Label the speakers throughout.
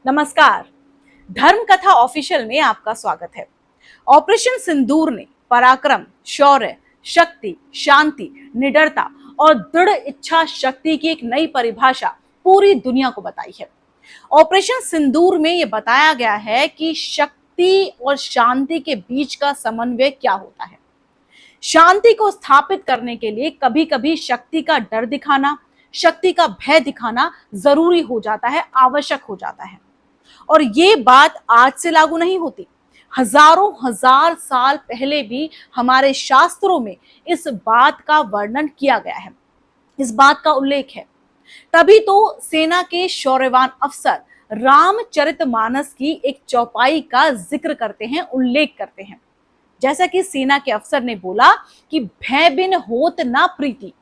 Speaker 1: नमस्कार। धर्म कथा ऑफिशियल में आपका स्वागत है। ऑपरेशन सिंदूर ने पराक्रम, शौर्य, शक्ति, शांति, निडरता और दृढ़ इच्छा शक्ति की एक नई परिभाषा पूरी दुनिया को बताई है। ऑपरेशन सिंदूर में यह बताया गया है कि शक्ति और शांति के बीच का समन्वय क्या होता है। शांति को स्थापित करने के लिए कभी कभी शक्ति का डर दिखाना, शक्ति का भय दिखाना जरूरी हो जाता है, आवश्यक हो जाता है। और ये बात आज से लागू नहीं होती। हजारों हजार साल पहले भी हमारे शास्त्रों में इस बात का वर्णन किया गया है, इस बात का उल्लेख है। तभी तो सेना के शौर्यवान अफसर रामचरितमानस की एक चौपाई का जिक्र करते हैं, उल्लेख करते हैं। जैसा कि सेना के अफसर ने बोला कि भय बिन होत ना प्रीति,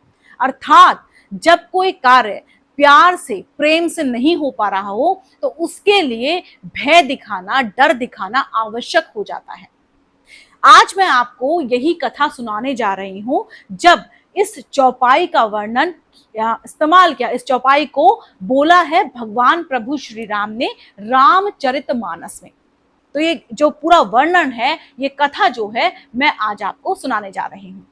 Speaker 1: अर्थात जब कोई कार्य प्यार से, प्रेम से नहीं हो पा रहा हो तो उसके लिए भय दिखाना, डर दिखाना आवश्यक हो जाता है। आज मैं आपको यही कथा सुनाने जा रही हूं, जब इस चौपाई का वर्णन इस्तेमाल किया, इस चौपाई को बोला है भगवान प्रभु श्री राम ने रामचरितमानस में। तो ये जो पूरा वर्णन है, ये कथा जो है, मैं आज आपको सुनाने जा रही हूं।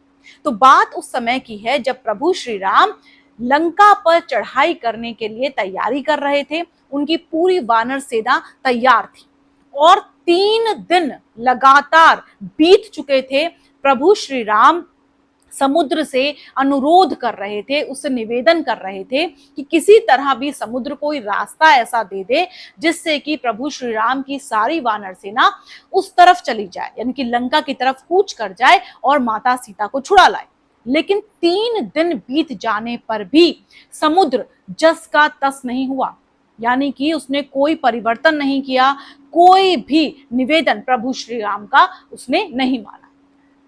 Speaker 1: तो बात उस समय की है जब प्रभु श्री राम लंका पर चढ़ाई करने के लिए तैयारी कर रहे थे। उनकी पूरी वानर सेना तैयार थी और 3 दिन लगातार बीत चुके थे। प्रभु श्री राम समुद्र से अनुरोध कर रहे थे, उससे निवेदन कर रहे थे कि किसी तरह भी समुद्र कोई रास्ता ऐसा दे दे जिससे कि प्रभु श्री राम की सारी वानर सेना उस तरफ चली जाए, यानी कि लंका की तरफ कूच कर जाए और माता सीता को छुड़ा लाए। लेकिन 3 दिन बीत जाने पर भी समुद्र जस का तस नहीं हुआ, यानी कि उसने कोई परिवर्तन नहीं किया, कोई भी निवेदन प्रभु श्री राम का उसने नहीं माना।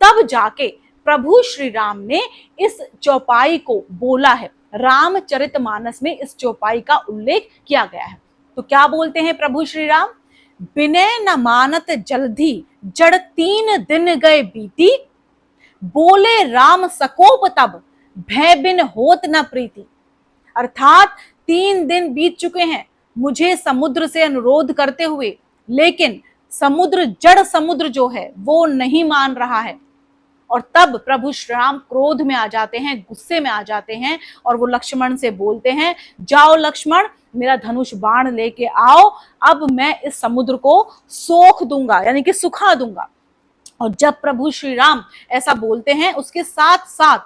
Speaker 1: तब जाके प्रभु श्री राम ने इस चौपाई को बोला है। रामचरितमानस में इस चौपाई का उल्लेख किया गया है। तो क्या बोलते हैं प्रभु श्री राम? बिनय न मानत जल्दी, जड़ 3 दिन गए बीती, बोले राम सकोप तब, भय बिन होत न प्रीति। अर्थात 3 दिन बीत चुके हैं मुझे समुद्र से अनुरोध करते हुए, लेकिन समुद्र, जड़ समुद्र जो है वो नहीं मान रहा है। और तब प्रभु श्री राम क्रोध में आ जाते हैं, गुस्से में आ जाते हैं और वो लक्ष्मण से बोलते हैं, जाओ लक्ष्मण, मेरा धनुष बाण लेके आओ, अब मैं इस समुद्र को सोख दूंगा, यानी कि सुखा दूंगा। और जब प्रभु श्री राम ऐसा बोलते हैं, उसके साथ साथ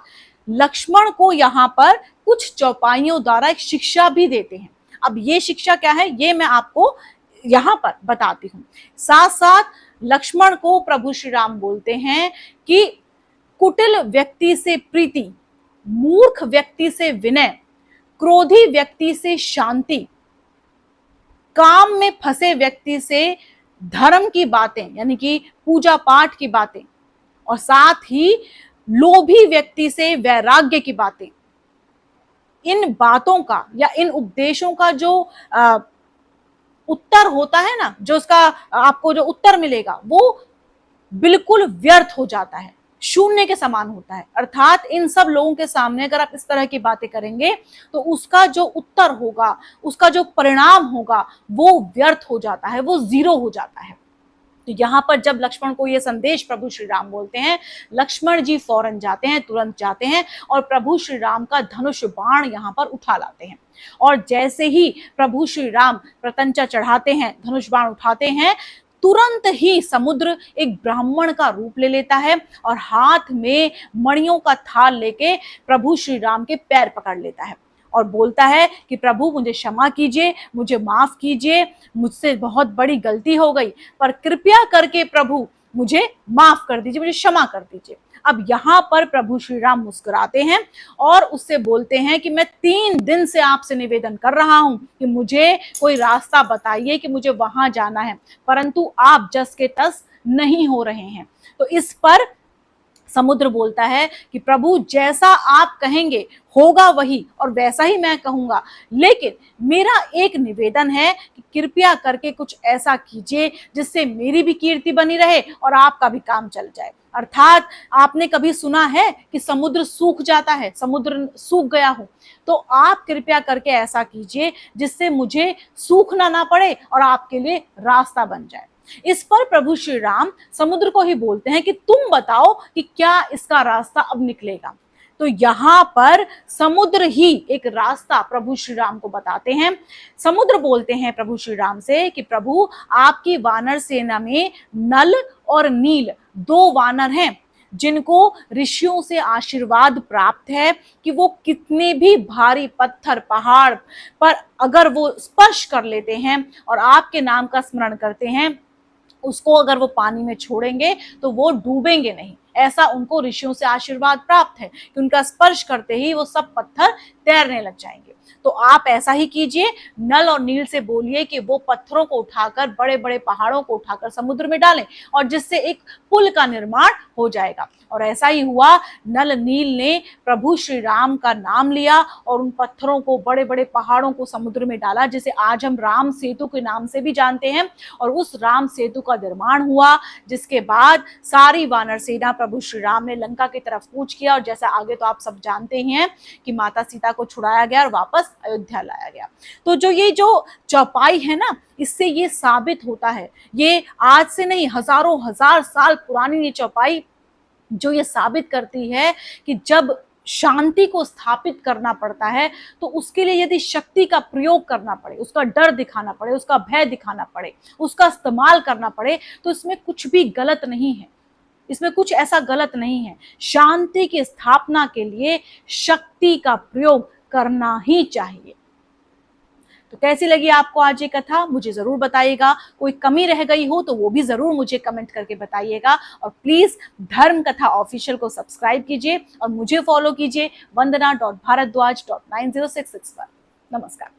Speaker 1: लक्ष्मण को यहाँ पर कुछ चौपाइयों द्वारा एक शिक्षा भी देते हैं। अब ये शिक्षा क्या है, ये मैं आपको यहाँ पर बताती हूँ। साथ साथ लक्ष्मण को प्रभु श्री राम बोलते हैं कि कुटिल व्यक्ति से प्रीति, मूर्ख व्यक्ति से विनय, क्रोधी व्यक्ति से शांति, काम में फंसे व्यक्ति से धर्म की बातें, यानी कि पूजा पाठ की बातें, और साथ ही लोभी व्यक्ति से वैराग्य की बातें। इन बातों का या इन उपदेशों का जो उत्तर होता है ना, जो उसका आपको जो उत्तर मिलेगा वो बिल्कुल व्यर्थ हो जाता है, शून्य के समान होता है। अर्थात इन सब लोगों के सामने अगर आप इस तरह की बातें करेंगे तो उसका जो उत्तर होगा, उसका जो परिणाम होगा वो व्यर्थ हो जाता है, वो जीरो हो जाता है। तो यहाँ पर जब लक्ष्मण को ये संदेश प्रभु श्री राम बोलते हैं, लक्ष्मण जी फौरन जाते हैं, तुरंत जाते हैं और प्रभु श्री राम का धनुष बाण यहाँ पर उठा लाते हैं। और जैसे ही प्रभु श्री राम प्रतंचा चढ़ाते हैं, धनुष बाण उठाते हैं, तुरंत ही समुद्र एक ब्राह्मण का रूप ले लेता है और हाथ में मणियों का थाल लेके प्रभु श्री राम के पैर पकड़ लेता है और बोलता है कि प्रभु मुझे क्षमा कीजिए, मुझे माफ कीजिए, मुझसे बहुत बड़ी गलती हो गई, पर कृपया करके प्रभु मुझे माफ कर दीजिए, मुझे क्षमा कर दीजिए। अब यहाँ पर प्रभु श्री राम मुस्कुराते हैं और उससे बोलते हैं कि मैं 3 दिन से आपसे निवेदन कर रहा हूं कि मुझे कोई रास्ता बताइए कि मुझे वहां जाना है, परंतु आप जस के तस नहीं हो रहे हैं। तो इस पर समुद्र बोलता है कि प्रभु जैसा आप कहेंगे होगा वही, और वैसा ही मैं कहूंगा, लेकिन मेरा एक निवेदन है कि कृपया करके कुछ ऐसा कीजिए जिससे मेरी भी कीर्ति बनी रहे और आपका भी काम चल जाए। अर्थात आपने कभी सुना है कि समुद्र सूख जाता है, समुद्र सूख गया हो, तो आप कृपया करके ऐसा कीजिए जिससे मुझे सूखना ना पड़े और आपके लिए रास्ता बन जाए। इस पर प्रभु श्री राम समुद्र को ही बोलते हैं कि तुम बताओ कि क्या इसका रास्ता अब निकलेगा। तो यहां पर समुद्र ही एक रास्ता प्रभु श्री राम को बताते हैं। समुद्र बोलते हैं प्रभु श्री राम से कि प्रभु आपकी वानर सेना में नल और नील दो वानर हैं जिनको ऋषियों से आशीर्वाद प्राप्त है कि वो कितने भी भारी पत्थर पहाड़ पर अगर वो स्पर्श कर लेते हैं और आपके नाम का स्मरण करते हैं, उसको अगर वो पानी में छोड़ेंगे तो वो डूबेंगे नहीं। ऐसा उनको ऋषियों से आशीर्वाद प्राप्त है कि उनका स्पर्श करते ही वो सब पत्थर तैरने लग जाएंगे। तो आप ऐसा ही कीजिए, नल और नील से बोलिए कि वो पत्थरों को उठाकर, बड़े बड़े पहाड़ों को उठाकर समुद्र में डालें और जिससे एक पुल का निर्माण हो जाएगा। और ऐसा ही हुआ, नल नील ने प्रभु श्री राम का नाम लिया और उन पत्थरों को, बड़े बड़े पहाड़ों को समुद्र में डाला, जिसे आज हम राम सेतु के नाम से भी जानते हैं। और उस राम सेतु का निर्माण हुआ, जिसके बाद सारी वानर सेना प्रभु श्री राम ने लंका की तरफ कूच किया और जैसा आगे तो आप सब जानते ही हैं कि माता सीता को छुड़ाया गया और वापस अयोध्या लाया गया। तो ये जो चौपाई है ना, इससे ये साबित होता है, ये आज से नहीं, हजारों हजार साल पुरानी ये चौपाई जो ये साबित करती है कि जब शांति को स्थापित करना पड़ता है तो उसके लिए यदि शक्ति का प्रयोग करना पड़े, उसका डर दिखाना पड़े, उसका भय दिखाना पड़े, उसका इस्तेमाल करना पड़े, तो इसमें कुछ भी गलत नहीं है, इसमें कुछ ऐसा गलत नहीं है। शांति की स्थापना के लिए शक्ति का प्रयोग करना ही चाहिए। तो कैसी लगी आपको आज ये कथा, मुझे जरूर बताइएगा। कोई कमी रह गई हो तो वो भी जरूर मुझे कमेंट करके बताइएगा। और प्लीज धर्म कथा ऑफिशियल को सब्सक्राइब कीजिए और मुझे फॉलो कीजिए वंदना.भारद्वाज.9066 पर। नमस्कार।